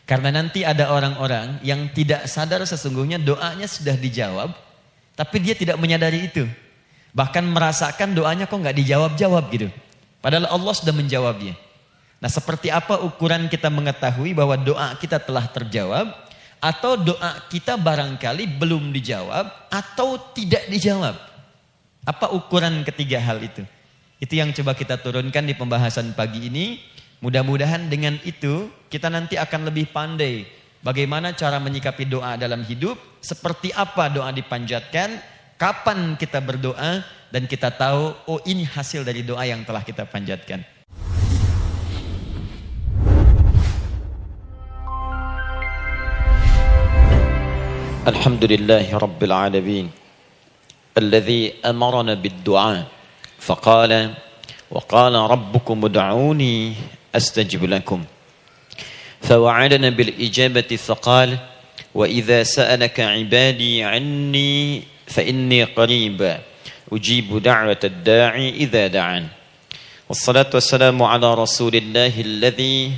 Karena nanti ada orang-orang yang tidak sadar sesungguhnya doanya sudah dijawab, tapi dia tidak menyadari itu. Bahkan merasakan doanya kok nggak dijawab-jawab gitu. Padahal Allah sudah menjawabnya. Nah, seperti apa ukuran kita mengetahui bahwa doa kita telah terjawab, atau doa kita barangkali belum dijawab, atau tidak dijawab? Apa ukuran ketiga hal itu? Itu yang coba kita turunkan di pembahasan pagi ini. Mudah-mudahan dengan itu kita nanti akan lebih pandai bagaimana cara menyikapi doa dalam hidup, seperti apa doa dipanjatkan, kapan kita berdoa, dan kita tahu, oh ini hasil dari doa yang telah kita panjatkan. Alhamdulillahi Rabbil Alamin Alladhi amarana bid-du'a Faqala Wa qala rabbukum ud'uni أستجب لكم فوعدنا بالإجابة فقال وإذا سألك عبادي عني فإني قريب أجيب دعوة الداعي إذا دعان والصلاة والسلام على رسول الله الذي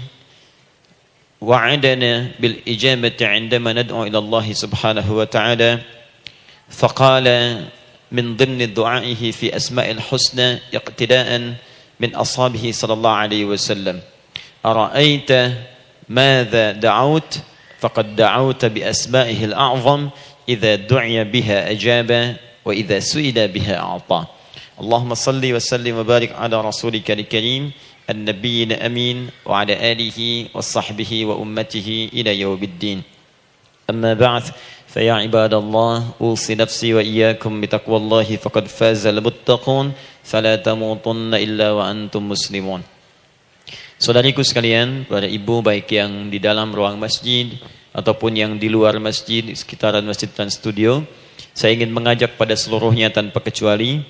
وعدنا بالإجابة عندما ندعو إلى الله سبحانه وتعالى فقال من ضمن دعائه في أسماء الحسنى اقتداء من أصحابه صلى الله عليه وسلم أرأيت ماذا دعوت فقد دعوت بأسمائه الأعظم إذا دعي بها أجاب وإذا سئل بها أعطى اللهم صل وسلم وبارك على رسولك الكريم النبي الأمين وعلى آله وصحبه وأمته إلى يوم الدين أما بعد فيا عباد الله أوصي نفسي وإياكم بتقوى الله فقد فاز المتقون فلا تموتن إلا وأنتم مسلمون. Saudariku sekalian, para ibu baik yang di dalam ruang masjid ataupun yang di luar masjid, di sekitaran Masjid Trans Studio, saya ingin mengajak pada seluruhnya tanpa kecuali,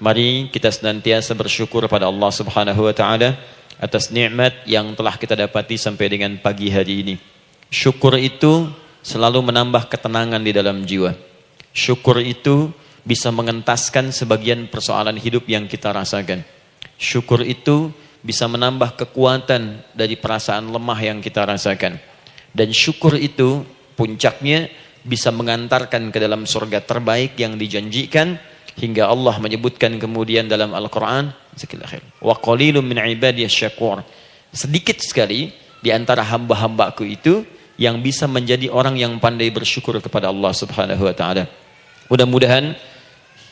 mari kita senantiasa bersyukur pada Allah Subhanahu wa taala atas nikmat yang telah kita dapati sampai dengan pagi hari ini. Syukur itu selalu menambah ketenangan di dalam jiwa. Syukur itu bisa mengentaskan sebagian persoalan hidup yang kita rasakan. Syukur itu bisa menambah kekuatan dari perasaan lemah yang kita rasakan. Dan syukur itu puncaknya bisa mengantarkan ke dalam surga terbaik yang dijanjikan, hingga Allah menyebutkan kemudian dalam Al-Quran, wa qalilun min ibadiyasy syakur. Sedikit sekali di antara hamba-hambaku itu yang bisa menjadi orang yang pandai bersyukur kepada Allah Subhanahu wa taala. Mudah-mudahan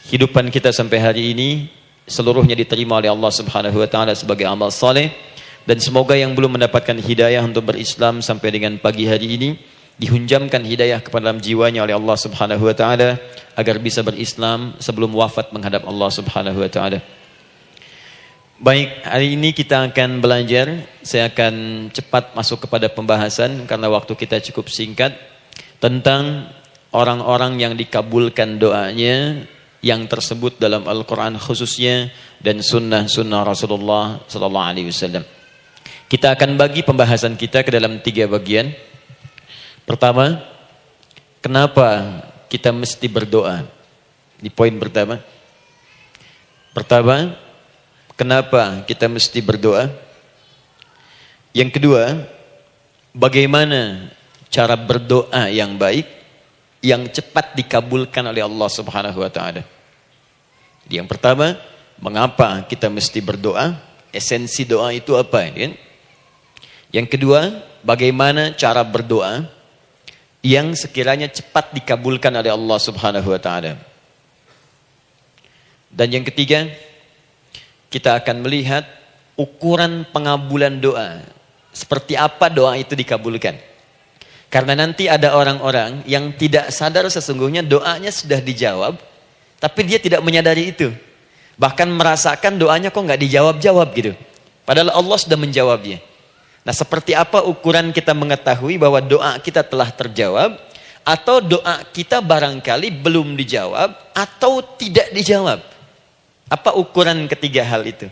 hidupan kita sampai hari ini seluruhnya diterima oleh Allah Subhanahu wa taala sebagai amal saleh, dan semoga yang belum mendapatkan hidayah untuk berislam sampai dengan pagi hari ini dihunjamkan hidayah kepada dalam jiwanya oleh Allah Subhanahu wa taala agar bisa berislam sebelum wafat menghadap Allah Subhanahu wa taala. Baik, hari ini kita akan belajar. Saya akan cepat masuk kepada pembahasan karena waktu kita cukup singkat, tentang orang-orang yang dikabulkan doanya yang tersebut dalam Al-Quran khususnya dan sunnah-sunnah Rasulullah Sallallahu Alaihi Wasallam. Kita akan bagi pembahasan kita ke dalam 3 bagian. Pertama, kenapa kita mesti berdoa? Di poin pertama. Kenapa kita mesti berdoa? Yang kedua, bagaimana cara berdoa yang baik, yang cepat dikabulkan oleh Allah Subhanahu wa taala. Yang pertama, mengapa kita mesti berdoa? Esensi doa itu apa, kan? Yang kedua, bagaimana cara berdoa yang sekiranya cepat dikabulkan oleh Allah Subhanahu wa taala. Dan yang ketiga, kita akan melihat ukuran pengabulan doa. Seperti apa doa itu dikabulkan. Karena nanti ada orang-orang yang tidak sadar sesungguhnya doanya sudah dijawab, tapi dia tidak menyadari itu. Bahkan merasakan doanya kok nggak dijawab-jawab gitu. Padahal Allah sudah menjawabnya. Nah, seperti apa ukuran kita mengetahui bahwa doa kita telah terjawab, atau doa kita barangkali belum dijawab, atau tidak dijawab? Apa ukuran ketiga hal itu?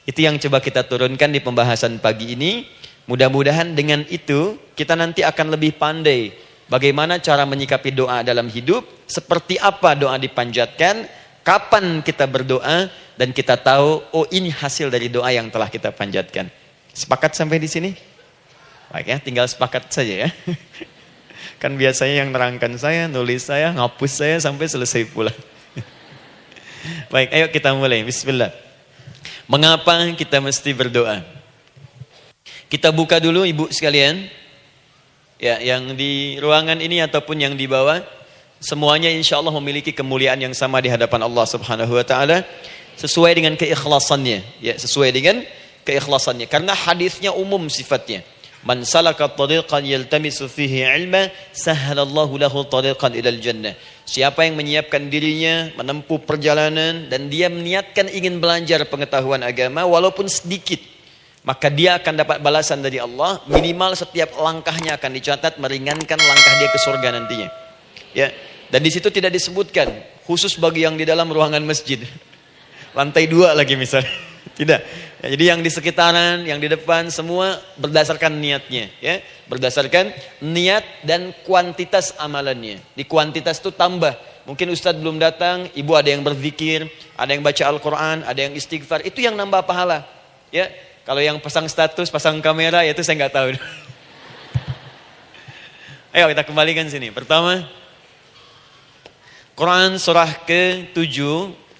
Itu yang coba kita turunkan di pembahasan pagi ini. Mudah-mudahan dengan itu kita nanti akan lebih pandai bagaimana cara menyikapi doa dalam hidup, seperti apa doa dipanjatkan, kapan kita berdoa, dan kita tahu, oh ini hasil dari doa yang telah kita panjatkan. Sepakat sampai di sini? Baik ya, tinggal sepakat saja ya. Kan biasanya yang nerangkan saya, nulis saya, ngapus saya sampai selesai pula. Baik, ayo kita mulai. Bismillah. Mengapa kita mesti berdoa? Kita buka dulu ibu sekalian. Ya, yang di ruangan ini ataupun yang di bawah, semuanya insya Allah memiliki kemuliaan yang sama di hadapan Allah Subhanahu wa taala sesuai dengan keikhlasannya, ya, sesuai dengan keikhlasannya. Karena hadisnya umum sifatnya. Man salaka tariqan yaltamisu fihi ilma, sahhalallahu lahu tariqan ilal jannah. Siapa yang menyiapkan dirinya menempuh perjalanan dan dia meniatkan ingin belajar pengetahuan agama walaupun sedikit, maka dia akan dapat balasan dari Allah. Minimal setiap langkahnya akan dicatat meringankan langkah dia ke surga nantinya. Ya, dan di situ tidak disebutkan khusus bagi yang di dalam ruangan masjid. Lantai 2 lagi misalnya. Tidak. Ya, jadi yang di sekitaran, yang di depan semua berdasarkan niatnya, ya. Berdasarkan niat dan kuantitas amalannya. Di kuantitas itu tambah. Mungkin Ustadz belum datang, ibu ada yang berzikir, ada yang baca Al-Qur'an, ada yang istighfar. Itu yang nambah pahala. Ya. Kalau yang pasang status, pasang kamera, ya itu saya nggak tahu. Ayo kita kembalikan sini. Pertama, Quran surah ke-7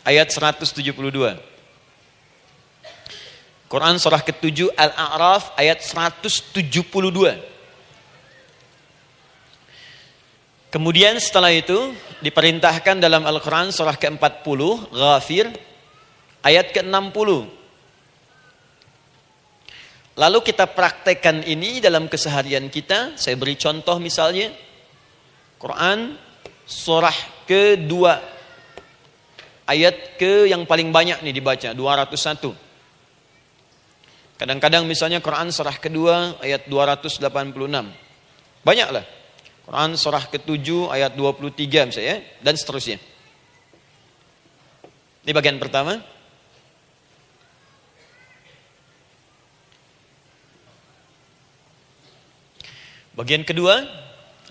ayat 172. Quran surah ke-7 Al-A'raf ayat 172. Kemudian setelah itu diperintahkan dalam Al-Quran surah ke-40 Ghafir ayat ke-60. Lalu kita praktekkan ini dalam keseharian kita. Saya beri contoh misalnya Quran surah ke-2 ayat ke yang paling banyak nih dibaca 201. Kadang-kadang misalnya Quran surah ke-2 ayat 286. Banyaklah. Quran surah ke-7 ayat 23 misalnya dan seterusnya. Ini bagian pertama. Bagian kedua,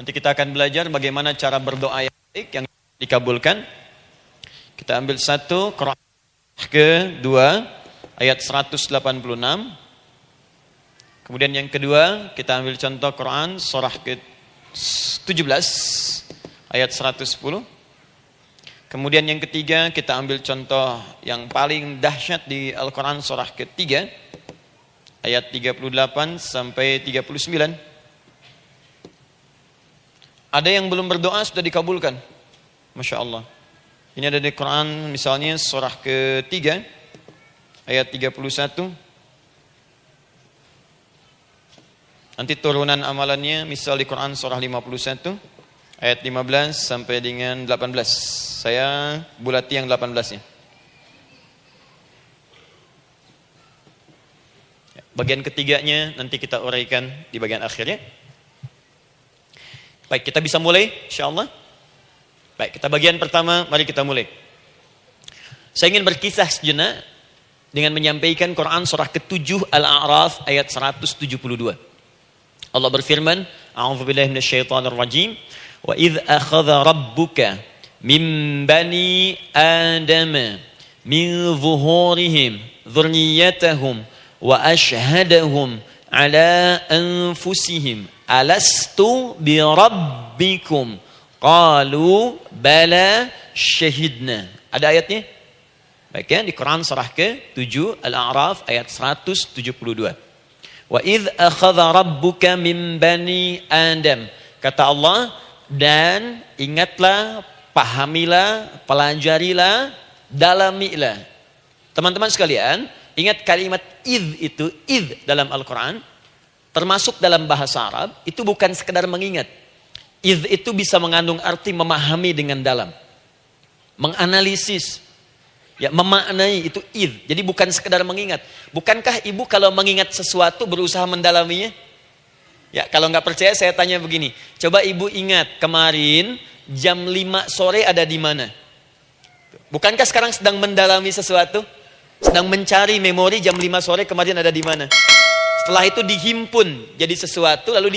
nanti kita akan belajar bagaimana cara berdoa yang baik yang dikabulkan. Kita ambil satu, Quran ke-2 ayat 186. Kemudian yang kedua, kita ambil contoh Quran surah ke-17 ayat 110. Kemudian yang ketiga, kita ambil contoh yang paling dahsyat di Al-Quran surah ke-3 ayat 38 sampai 39. Ada yang belum berdoa sudah dikabulkan. Masya Allah. Ini ada di Quran misalnya surah ke-3 ayat 31. Nanti turunan amalannya misal di Quran surah 51 ayat 15 sampai dengan 18. Saya bulati yang 18-nya. Bagian ketiganya nanti kita uraikan di bagian akhirnya. Baik, kita bisa mulai insyaallah. Baik, kita bagian pertama, mari kita mulai. Saya ingin berkisah sejenak dengan menyampaikan Quran surah ke-7 Al-A'raf ayat 172. Allah berfirman, A'udzubillahi minasyaitonirrajim, wa idz akhadha rabbuka min bani adama min zuhurihim dzurriyyatahum wa ashhadahum ala anfusihim alastu bi rabbikum qalu bala syahidna. Ada ayatnya? Baik ya, di Quran surah ke-7 Al-A'raf ayat 172. Wa idz akhadha rabbuka min bani Adam. Kata Allah, dan ingatlah, pahamilah, pelajarilah, dalamilah. Teman-teman sekalian, ingat kalimat idz itu, idz dalam Al-Quran termasuk dalam bahasa Arab, itu bukan sekedar mengingat. Idz itu bisa mengandung arti memahami dengan dalam. Menganalisis. Ya, memaknai itu idz. Jadi bukan sekedar mengingat. Bukankah ibu kalau mengingat sesuatu berusaha mendalaminya? Ya, kalau nggak percaya saya tanya begini. Coba ibu ingat kemarin jam 5 sore ada di mana? Bukankah sekarang sedang mendalami sesuatu? Sedang mencari memori jam 5 sore kemarin ada di mana? Setelah itu dihimpun jadi sesuatu lalu